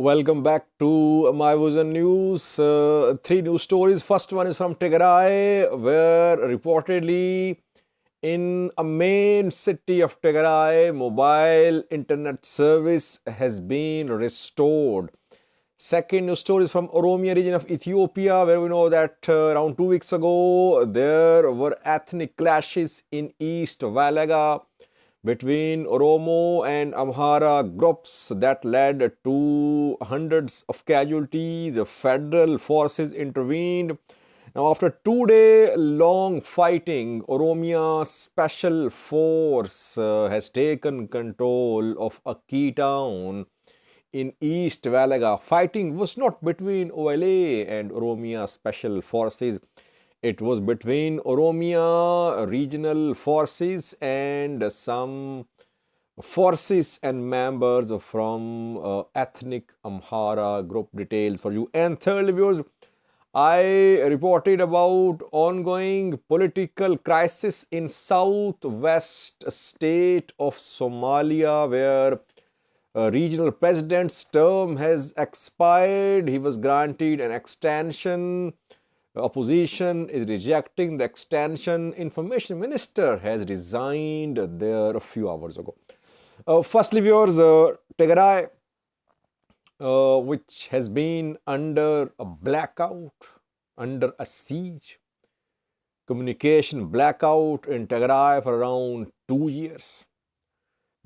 Welcome back to my Vision News. Three news stories. First one is from Tigray, where reportedly in a main city of Tigray, mobile internet service has been restored. Second news story is from Oromia region of Ethiopia, where we know that around 2 weeks ago there were ethnic clashes in East Valaga between Oromo and Amhara groups that led to hundreds of casualties. Federal forces intervened. Now, after 2 day long fighting, Oromia Special Force has taken control of a key town in East Valaga. Fighting was not between OLA and Oromia Special Forces. It was between Oromia regional forces and some forces and members from ethnic Amhara group. Details for you. And thirdly, viewers, I reported about ongoing political crisis in southwest state of Somalia, where a regional president's term has expired. He was granted an extension. Opposition is rejecting the extension. Information minister has resigned there a few hours ago. Firstly, viewers, Tigray, which has been under a blackout, under a siege, communication blackout in Tigray for around 2 years.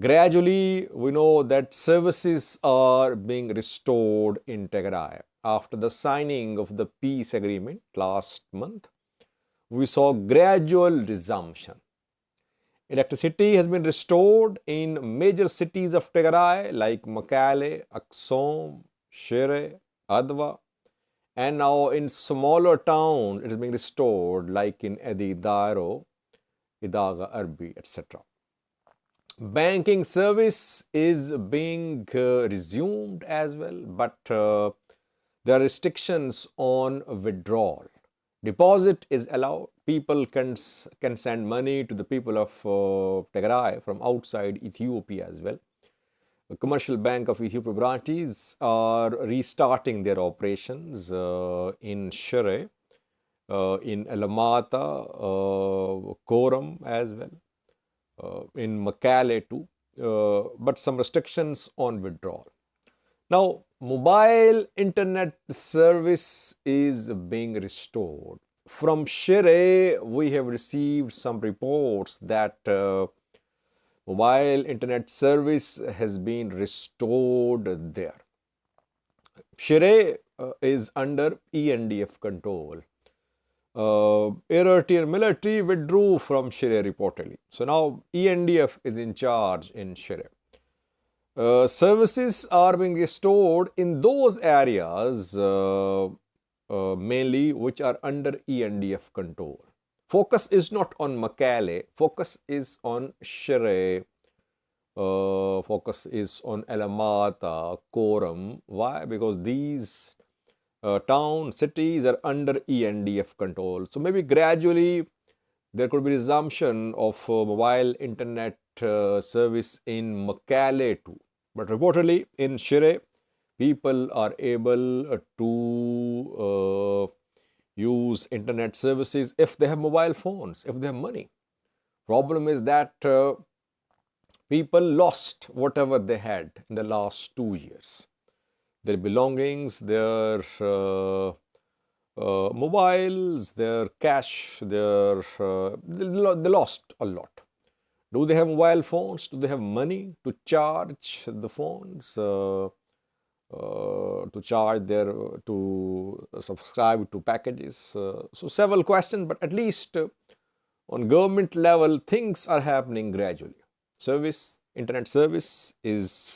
Gradually, we know that services are being restored in Tigray. After the signing of the peace agreement last month, we saw gradual resumption. Electricity has been restored in major cities of Tigray like Mekelle, Aksum, Shire, Adwa, and now in smaller towns it is being restored like in Edi Dairo, Idaga Arbi, etc. Banking service is being resumed as well, but there are restrictions on withdrawal. Deposit is allowed. People can send money to the people of Tigray from outside Ethiopia as well. The Commercial Bank of Ethiopia branches are restarting their operations in Shire, in Alamata, Koram as well, in Mekelle too, but some restrictions on withdrawal. Now, mobile internet service is being restored. From Shire, we have received some reports that mobile internet service has been restored there. Shire is under ENDF control. Eritrean military withdrew from Shire reportedly. So now ENDF is in charge in Shire. Services are being restored in those areas mainly which are under ENDF control. Focus is not on Mekelle, focus is on Shire, focus is on Alamata, Koram. Why? Because these towns, cities are under ENDF control. So maybe gradually there could be resumption of mobile internet service in Mekelle too. But reportedly in Shire, people are able to use internet services if they have mobile phones, if they have money. Problem is that people lost whatever they had in the last 2 years. Their belongings, their mobiles, their cash, they lost a lot. Do they have mobile phones? Do they have money to charge the phones? To subscribe to packages? So several questions, but at least on government level, things are happening gradually. Internet service is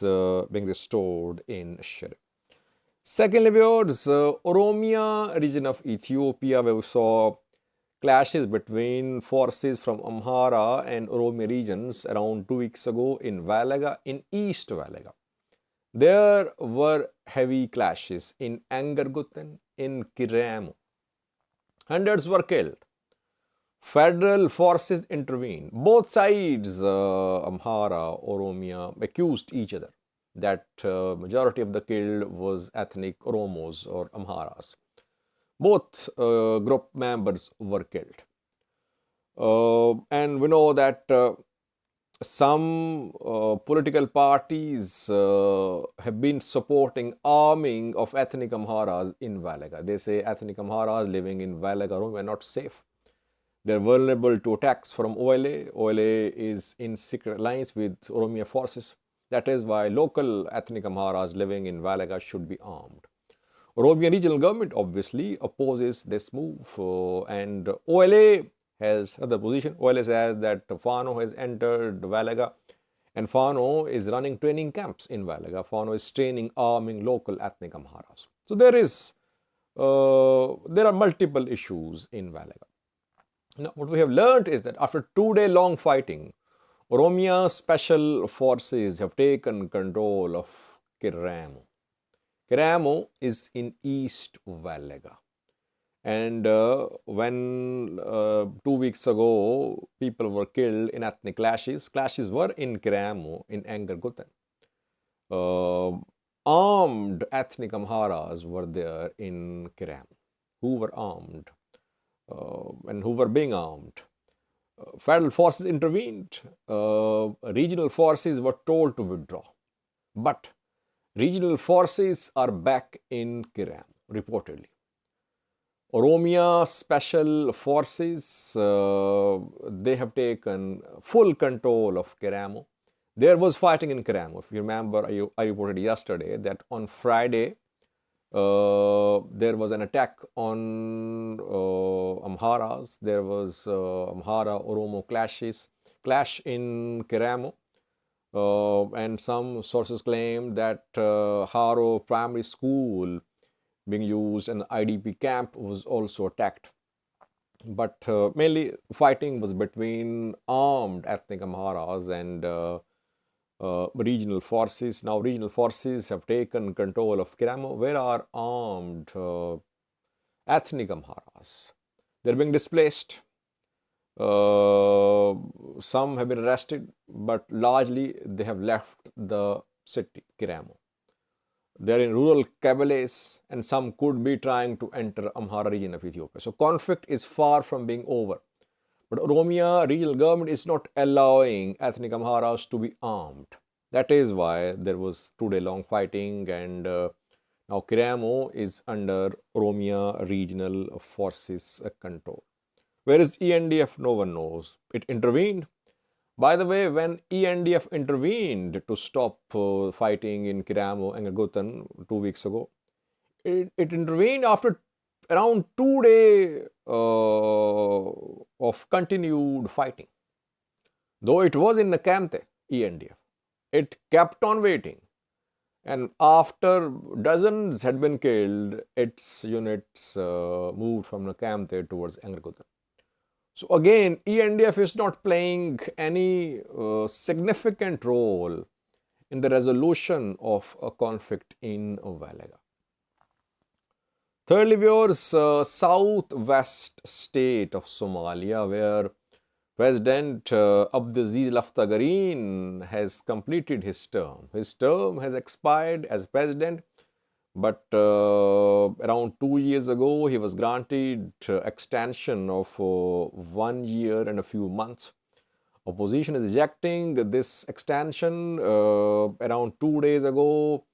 being restored in Shire. Secondly, viewers, Oromia region of Ethiopia, where we saw clashes between forces from Amhara and Oromia regions around 2 weeks ago in Valaga, in East Valaga. There were heavy clashes in Angargutan, in Kiremu. Hundreds were killed. Federal forces intervened. Both sides, Amhara, Oromia, accused each other. that majority of the killed was ethnic Oromos or Amharas. Both group members were killed. And we know that some political parties have been supporting arming of ethnic Amharas in Valaga. They say ethnic Amharas living in Valaga, Oromia, are not safe. They're vulnerable to attacks from OLA. OLA is in secret alliance with Oromia forces. That is why local ethnic Amharas living in Valaga should be armed. Oromian regional government obviously opposes this move, and OLA has another position. OLA says that Fano has entered Valaga and Fano is running training camps in Valaga. Fano is training, arming local ethnic Amharas. So there are multiple issues in Valaga. Now, what we have learned is that after 2-day long fighting, Oromia special forces have taken control of Kiremu. Kiremu is in East Valaga. And when 2 weeks ago people were killed in ethnic clashes were in Kiremu, in Engergutan. Armed ethnic Amharas were there in Kiremu who were armed and who were being armed. Federal forces intervened. Regional forces were told to withdraw. But regional forces are back in Kiremu, reportedly. Oromia special forces, they have taken full control of Kiremu. There was fighting in Kiremu. If you remember, I reported yesterday that on Friday, there was an attack on Amharas. There was Amhara-Oromo clash in Kiremu. And some sources claim that Haro Primary School being used and the IDP camp was also attacked. But mainly fighting was between armed ethnic Amharas and regional forces. Now regional forces have taken control of Kiremu. Where are armed ethnic Amharas? They're being displaced. Some have been arrested, but largely they have left the city, Kiremu. They're in rural Kabyles, and some could be trying to enter Amhara region of Ethiopia. So conflict is far from being over. But Oromia regional government is not allowing ethnic Amharas to be armed. That is why there was 2-day long fighting, and now Kiremu is under Oromia regional forces control. Where is ENDF? No one knows. It intervened. By the way, when ENDF intervened to stop fighting in Kiremu and Engergutan 2 weeks ago, it intervened after around 2 days of continued fighting. Though it was in Nakamte, ENDF, it kept on waiting. And after dozens had been killed, its units moved from Nakamte towards Engergutan. So again, ENDF is not playing any significant role in the resolution of a conflict in Valaga. Thirdly, viewers, southwest state of Somalia, where President Abdelaziz Laftagarin has completed his term. His term has expired as president, but around 2 years ago, he was granted extension of 1 year and a few months. Opposition is rejecting this extension. Around 2 days ago,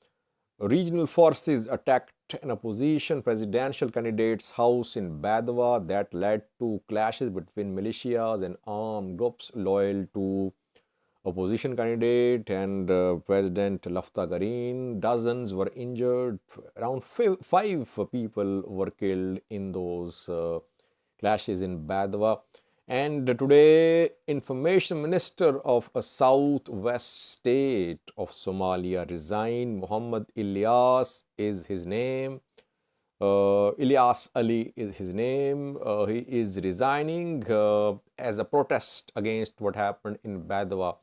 regional forces attacked an opposition presidential candidate's house in Badwa. That led to clashes between militias and armed groups loyal to opposition candidate and President Laftagarin. Dozens were injured. Around 5 people were killed in those clashes in Badwa. And today, Information Minister of a southwest state of Somalia resigned. Muhammad Ilyas is his name. Ilyas Ali is his name. He is resigning as a protest against what happened in Badwa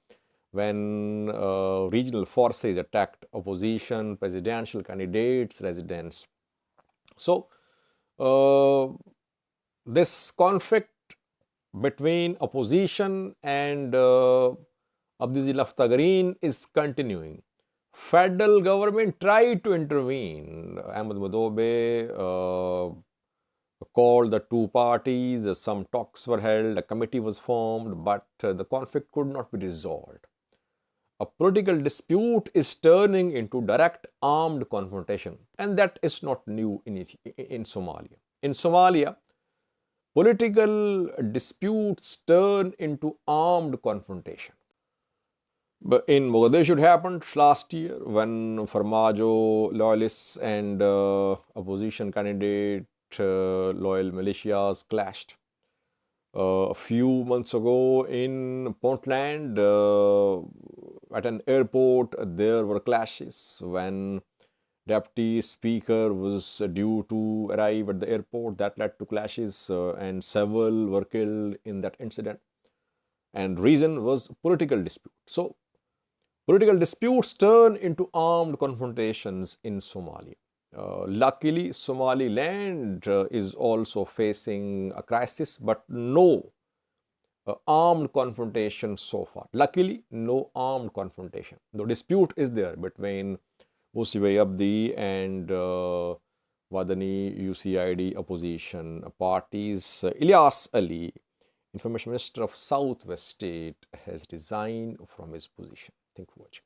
when regional forces attacked opposition presidential candidates' residence. So, this conflict between opposition and Abdelaziz Laftagarin is continuing. Federal government tried to intervene. Ahmed Madobe called the two parties. Some talks were held. A committee was formed, but the conflict could not be resolved. A political dispute is turning into direct armed confrontation, and that is not new in Somalia. In Somalia, political disputes turn into armed confrontation. But in Mogadishu, it happened last year when Farmajo loyalists and opposition candidate loyal militias clashed. A few months ago in Puntland, at an airport, there were clashes when deputy speaker was due to arrive at the airport. That led to clashes, and several were killed in that incident. And reason was political dispute. So political disputes turn into armed confrontations in Somalia. Luckily, Somaliland is also facing a crisis, but no armed confrontation so far. Luckily, no armed confrontation. The dispute is there between Musiwe Abdi and Wadani UCID opposition parties. Ilyas Ali, Information Minister of Southwest State, has resigned from his position. Thank you for watching.